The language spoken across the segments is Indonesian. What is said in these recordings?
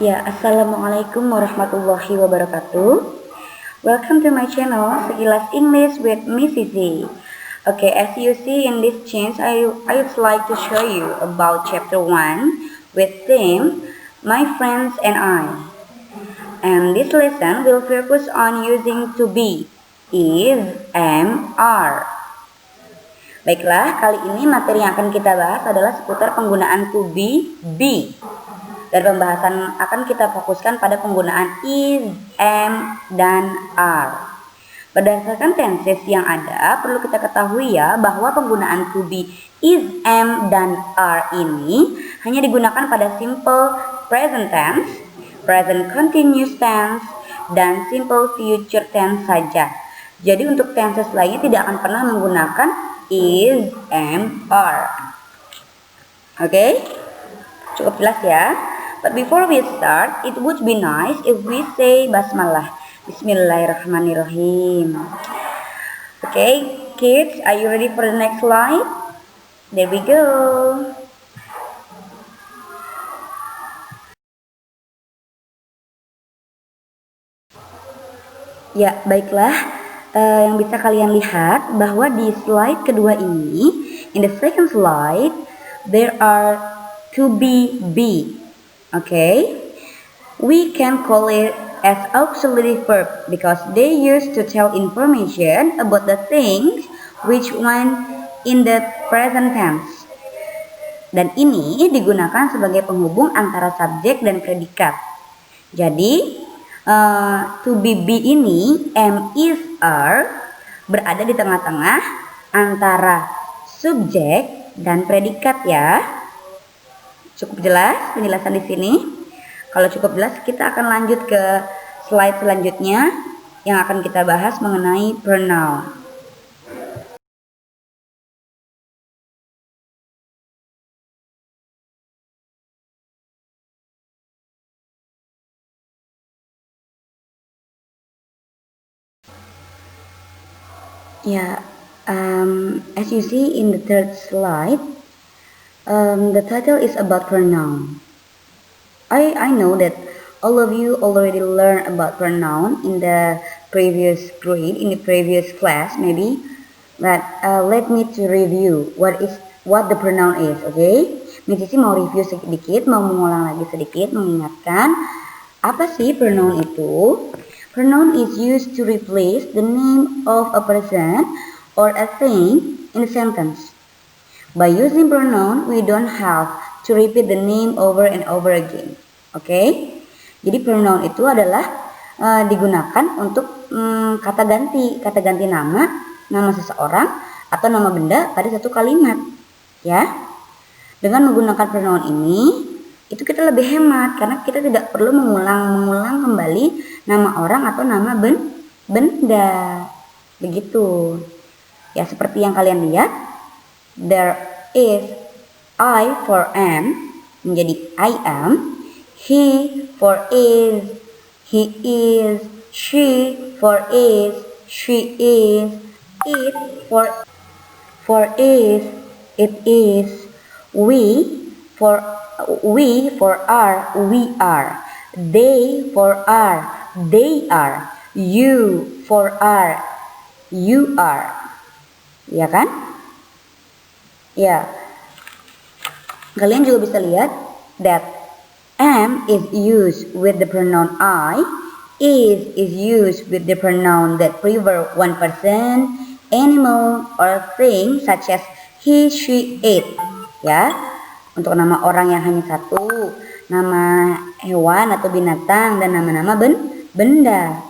Ya, Assalamualaikum warahmatullahi wabarakatuh. Welcome to my channel, Sekilas English with Miss Zizi. Okay, as you see in this change, I would like to show you about chapter 1 with theme, My Friends and I. And this lesson will focus on using to be, is, am, are. Baiklah, kali ini materi yang akan kita bahas adalah seputar penggunaan to be. Dan pembahasan akan kita fokuskan pada penggunaan is, am, dan are. Berdasarkan tenses yang ada, perlu kita ketahui ya bahwa penggunaan to be, is, am, dan are ini hanya digunakan pada simple present tense, present continuous tense, dan simple future tense saja. Jadi untuk tenses lainnya tidak akan pernah menggunakan is, am, are. Oke? Cukup jelas ya? But before we start, it would be nice if we say basmalah. Bismillahirrahmanirrahim. Okay, kids, are you ready for the next slide? There we go. Ya, baiklah. Yang bisa kalian lihat bahwa di slide kedua ini, in the second slide, there are to be. Okay, we can call it as auxiliary verb because they used to tell information about the things which went in the present tense. Dan ini digunakan sebagai penghubung antara subjek dan predikat. Jadi to be ini am, is, are berada di tengah-tengah antara subjek dan predikat ya. Cukup jelas penjelasan di sini? Kalau cukup jelas, kita akan lanjut ke slide selanjutnya yang akan kita bahas mengenai pronoun. Ya, as you see in the third slide, the title is about pronoun. I know that all of you already learned about pronoun in the previous grade, in the previous class maybe. But let me to review what the pronoun is, okay? Miss Sisi mau review sedikit, mau mengulang lagi sedikit, mengingatkan apa sih pronoun itu? Pronoun is used to replace the name of a person or a thing in a sentence. By using pronoun, we don't have to repeat the name over and over again. Okay? Jadi pronoun itu adalah digunakan untuk kata ganti nama seseorang atau nama benda pada satu kalimat. Ya. Dengan menggunakan pronoun ini, itu kita lebih hemat karena kita tidak perlu mengulang kembali nama orang atau nama benda. Begitu. Ya, seperti yang kalian lihat, there is I for am menjadi I am, he for is, he is, she for is, she is, it for is, it is, we for are, we are, they for are, they are, you for are, you are. Ya kan? Ya. Kalian juga bisa lihat that am is used with the pronoun I, is used with the pronoun that prefer one person, animal, or thing such as he, she, it. Ya. Untuk nama orang yang hanya satu, nama hewan atau binatang, dan nama-nama benda.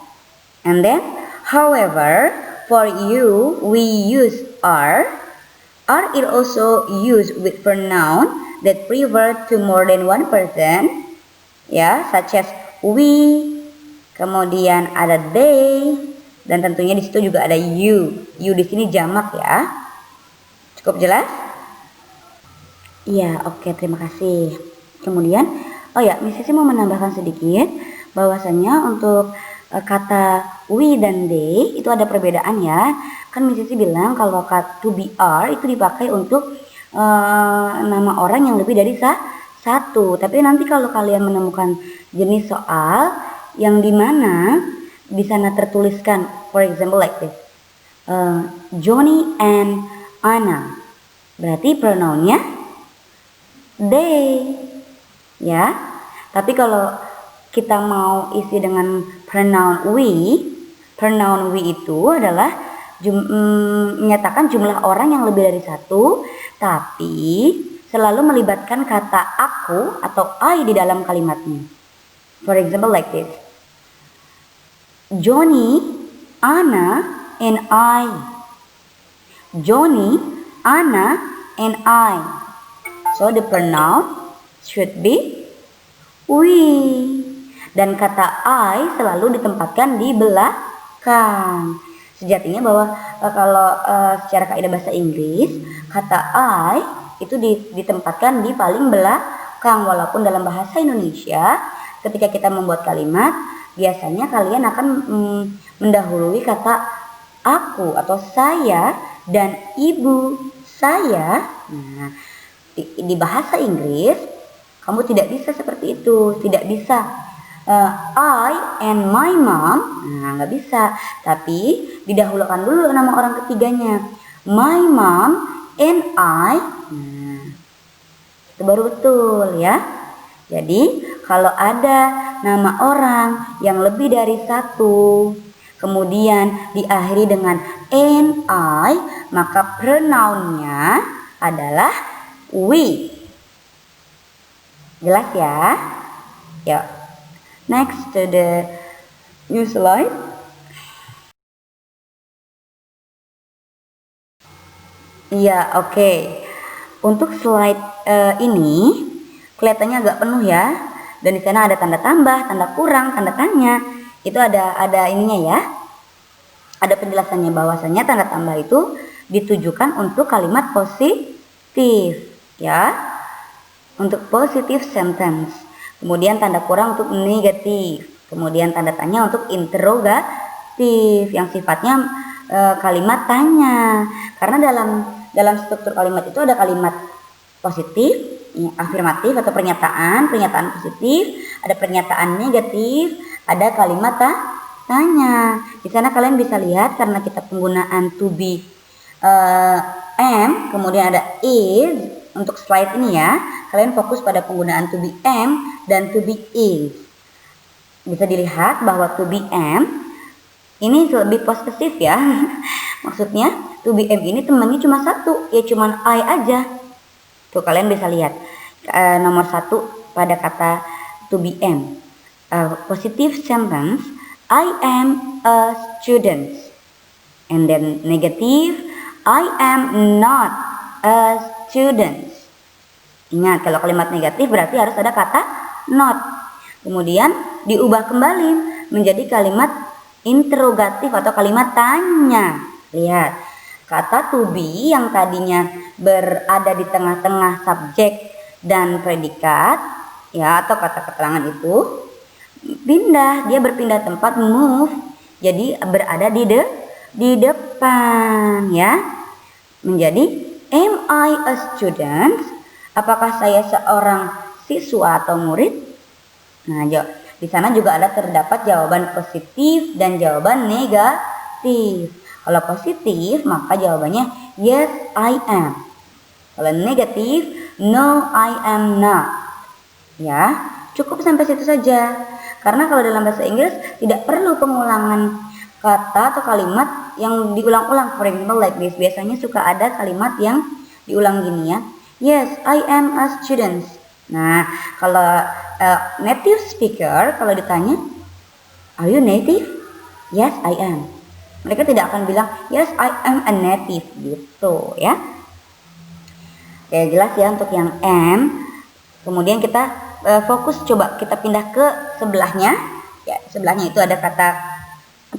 And then, however, for you, we use are. Are is also used with pronoun that refer to more than one person. Ya, such as we, kemudian ada they, dan tentunya di situ juga ada you. You di sini jamak ya. Cukup jelas? Iya, oke, terima kasih. Kemudian, Miss Sisi mau menambahkan sedikit bahwasanya untuk kata we dan they itu ada perbedaan ya. Kan Miss Sisi bilang kalau kata to be are itu dipakai untuk nama orang yang lebih dari satu. Tapi nanti kalau kalian menemukan jenis soal yang dimana di sana tertuliskan, for example like this, Johnny and Anna, berarti pronounnya they, ya. Tapi kalau kita mau isi dengan pronoun we itu adalah menyatakan jumlah orang yang lebih dari satu, tapi selalu melibatkan kata aku atau I di dalam kalimatnya. For example like this, Johnny, Anna, and I. Johnny, Anna, and I. So the pronoun should be we. Dan kata I selalu ditempatkan di belakang. Sejatinya bahwa kalau secara kaidah bahasa Inggris, kata I itu ditempatkan di paling belakang. Walaupun dalam bahasa Indonesia, ketika kita membuat kalimat, biasanya kalian akan mendahului kata aku atau saya dan ibu saya. Nah, di bahasa Inggris, kamu tidak bisa seperti itu. Tidak bisa I and my mom, nah nggak bisa. Tapi didahulukan dulu nama orang ketiganya, my mom and I. Nah, itu baru betul ya. Jadi kalau ada nama orang yang lebih dari satu, kemudian diakhiri dengan and I, maka pronounnya adalah we. Jelas ya? Ya. Next to the new slide. Ya, oke. Untuk slide ini kelihatannya agak penuh ya. Dan di sana ada tanda tambah, tanda kurang, tanda tanya. Itu ada ininya ya. Ada penjelasannya bahwasanya tanda tambah itu ditujukan untuk kalimat positif ya. Untuk positive sentence. Kemudian tanda kurang untuk negatif. Kemudian tanda tanya untuk interrogatif yang sifatnya kalimat tanya. Karena dalam struktur kalimat itu ada kalimat positif, afirmatif atau pernyataan positif, ada pernyataan negatif, ada kalimat tanya. Di sana kalian bisa lihat karena kita penggunaan to be am, kemudian ada is. Untuk slide ini ya, kalian fokus pada penggunaan to be am dan to be is. Bisa dilihat bahwa to be am ini lebih positif ya. Maksudnya to be am ini temannya cuma satu, ya cuma I aja. Tuh kalian bisa lihat nomor satu pada kata to be am. Positive sentence, I am a student. And then negative, I am not a student. Ingat, kalau kalimat negatif berarti harus ada kata not. Kemudian diubah kembali menjadi kalimat interrogatif atau kalimat tanya. Lihat, kata to be yang tadinya berada di tengah-tengah subjek dan predikat ya, atau kata keterangan itu dia berpindah tempat, move, jadi berada di depan ya, menjadi am I a student? Apakah saya seorang siswa atau murid? Nah, di sana juga ada terdapat jawaban positif dan jawaban negatif. Kalau positif, maka jawabannya yes, I am. Kalau negatif, no, I am not. Ya, cukup sampai situ saja. Karena kalau dalam bahasa Inggris tidak perlu pengulangan kata atau kalimat yang diulang-ulang. For example like this, biasanya suka ada kalimat yang diulang gini ya. Yes, I am a student. Nah, kalau native speaker kalau ditanya, are you native? Yes, I am. Mereka tidak akan bilang, yes, I am a native gitu ya. Ya jelas ya untuk yang am. Kemudian kita fokus, coba kita pindah ke sebelahnya. Ya, sebelahnya itu ada kata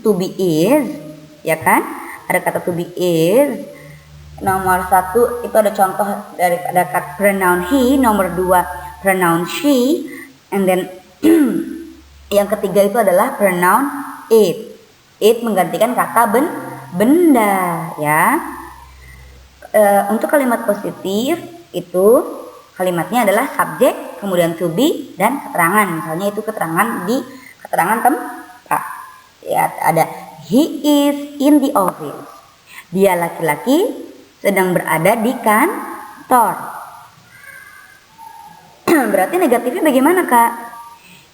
to be is, ya kan? Ada kata to be is. Nomor satu itu ada contoh dari ada kata pronoun he, nomor dua pronoun she, and then yang ketiga itu adalah pronoun it. It menggantikan kata benda, ya. Untuk kalimat positif itu Kalimatnya adalah subjek, kemudian to be, dan keterangan. Misalnya itu keterangan tempat. Ya, ada he is in the office. Dia laki-laki sedang berada di kantor. Berarti negatifnya bagaimana, Kak?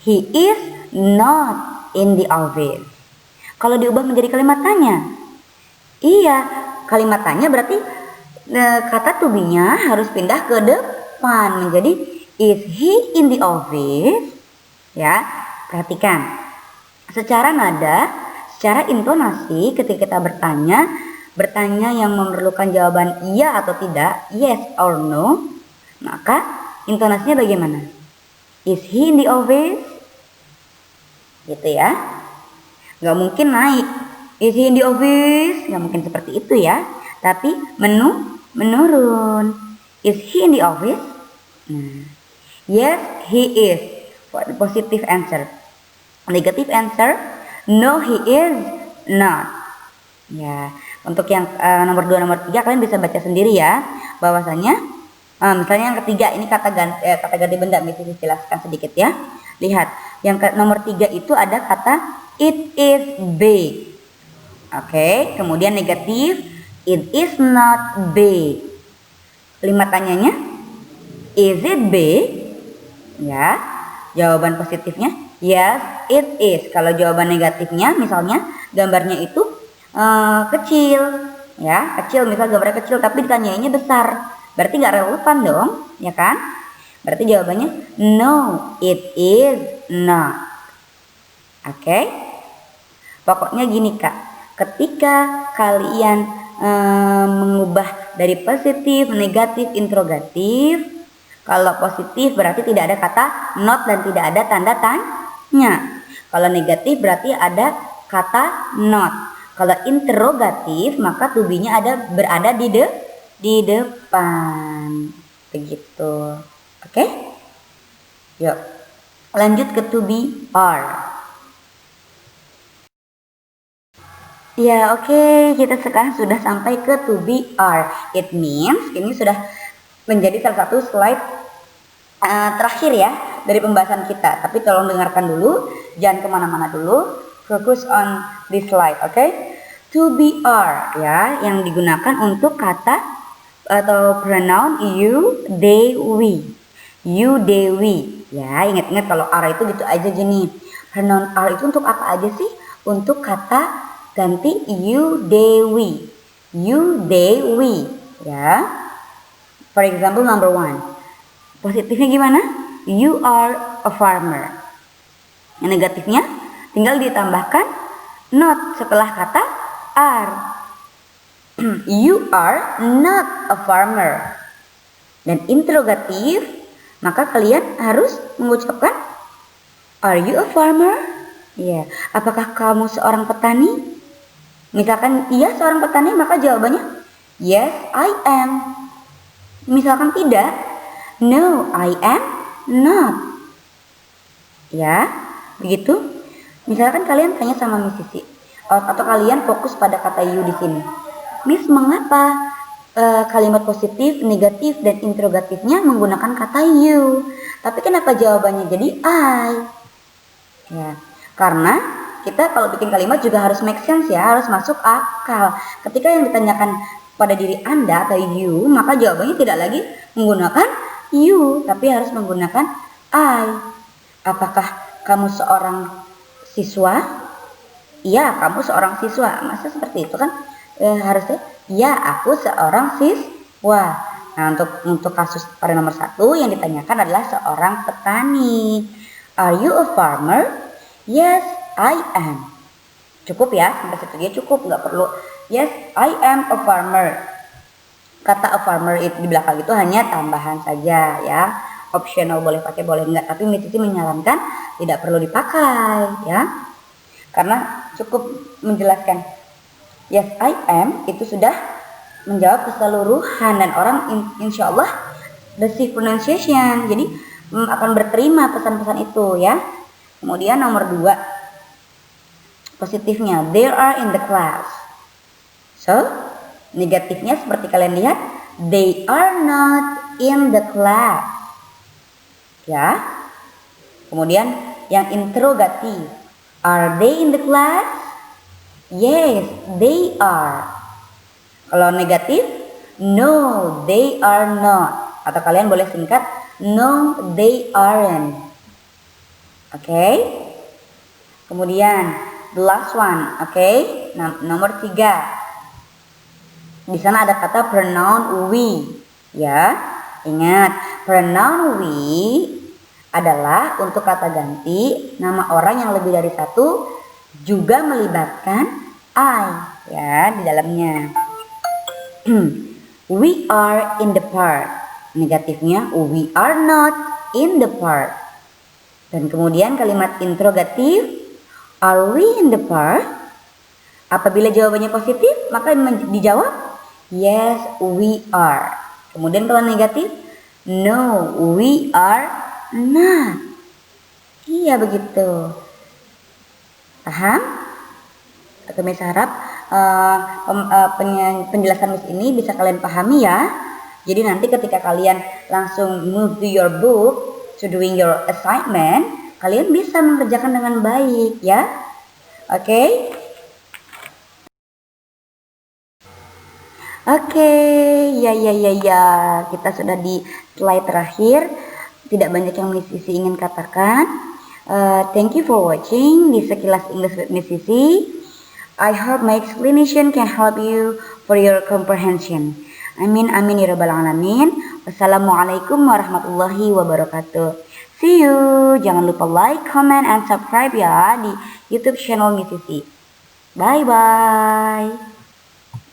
He is not in the office. Kalau diubah menjadi kalimat tanya, iya, kalimat tanya berarti kata to be-nya harus pindah ke depan menjadi is he in the office? Ya, perhatikan. Secara nada, secara intonasi ketika kita bertanya yang memerlukan jawaban iya atau tidak, yes or no, maka intonasinya bagaimana? Is he in the office? Gitu ya. Nggak mungkin naik. Is he in the office? Nggak mungkin seperti itu ya. Tapi menurun. Is he in the office? Nah. Yes, he is. For the positive answer. Negative answer, no, he is not. Ya, untuk yang nomor 2, nomor 3 kalian bisa baca sendiri ya. Bahwasanya, misalnya yang ketiga ini kata ganti benda, bisa jelaskan sedikit ya. Lihat, yang nomor 3 itu ada kata it is big. Oke, kemudian negatif, it is not big. Kalimat tanyanya, is it big? Ya, jawaban positifnya, yes, it is. Kalau jawaban negatifnya, misalnya gambarnya itu kecil, ya, kecil. Misal gambarnya kecil, tapi ditanyainnya besar. Berarti nggak relevan dong, ya kan? Berarti jawabannya, no, it is not. Oke? Pokoknya gini, Kak. Ketika kalian mengubah dari positif, negatif, interrogatif, kalau positif berarti tidak ada kata not dan tidak ada tanda tanya. Kalau negatif berarti ada kata not. Kalau interrogatif maka to be-nya berada di depan. Begitu. Oke? Yuk. Lanjut ke to be are. Ya, oke, kita sekarang sudah sampai ke to be are. It means ini sudah menjadi salah satu slide terakhir ya dari pembahasan kita. Tapi tolong dengarkan dulu, jangan kemana-mana dulu. Fokus on this slide, oke? To be are ya, yang digunakan untuk kata atau pronoun you, they, we. You, they, we. Ya, ingat-ingat kalau are itu gitu aja gini. Pronoun are itu untuk apa aja sih? Untuk kata ganti you, they, we. You, they, we. Ya. For example, number 1. Positifnya gimana? You are a farmer. Yang negatifnya tinggal ditambahkan not setelah kata are. You are not a farmer. Dan interrogatif, maka kalian harus mengucapkan are you a farmer? Ya. Apakah kamu seorang petani? Misalkan iya seorang petani, maka jawabannya yes, I am. Misalkan tidak, no, I am not. Ya, begitu. Misalkan kalian tanya sama Miss Sisi, atau kalian fokus pada kata you di sini. Miss, mengapa kalimat positif, negatif, dan interrogatifnya menggunakan kata you? Tapi kenapa jawabannya jadi I? Ya, karena kita kalau bikin kalimat juga harus make sense ya, harus masuk akal. Ketika yang ditanyakan pada diri Anda atau you, maka jawabannya tidak lagi menggunakan you, tapi harus menggunakan I. Apakah kamu seorang siswa? Iya, kamu seorang siswa. Masa seperti itu kan? Harusnya, ya, aku seorang siswa. Nah, untuk kasus pada nomor 1 yang ditanyakan adalah seorang petani. Are you a farmer? Yes, I am. Cukup ya, sampai situ dia cukup, nggak perlu yes, I am a farmer. Kata a farmer itu di belakang itu hanya tambahan saja ya. Optional, boleh pakai boleh enggak, tapi Miss Siti menyarankan tidak perlu dipakai ya. Karena cukup menjelaskan yes, I am itu sudah menjawab keseluruhan dan orang insya Allah receive pronunciation. Jadi akan berterima pesan-pesan itu ya. Kemudian nomor 2, positifnya, they are in the class. So, negatifnya seperti kalian lihat, they are not in the class. Ya. Kemudian yang interrogatif. Are they in the class? Yes, they are. Kalau negatif, no, they are not. Atau kalian boleh singkat, no, they aren't. Oke. Kemudian the last one, oke. Nomor 3. Di sana ada kata pronoun we, ya. Ingat, pronoun we adalah untuk kata ganti nama orang yang lebih dari satu juga melibatkan I, ya, di dalamnya. We are in the park. Negatifnya we are not in the park. Dan kemudian kalimat interrogatif, are we in the park? Apabila jawabannya positif, maka dijawab yes, we are. Kemudian kalau negatif, no, we are not. Iya begitu. Paham? Kami harap penjelasan Miss ini bisa kalian pahami ya. Jadi nanti ketika kalian langsung move to your book, to doing your assignment, kalian bisa mengerjakan dengan baik ya. Oke? Oke, ya. Kita sudah di slide terakhir. Tidak banyak yang Miss Sisi ingin katakan. Thank you for watching di Sekilas English with Miss Sisi. I hope my explanation can help you for your comprehension. Amin ya rabbal alamin. Wassalamualaikum warahmatullahi wabarakatuh. See you. Jangan lupa like, comment, and subscribe ya di YouTube channel Miss Sisi. Bye bye.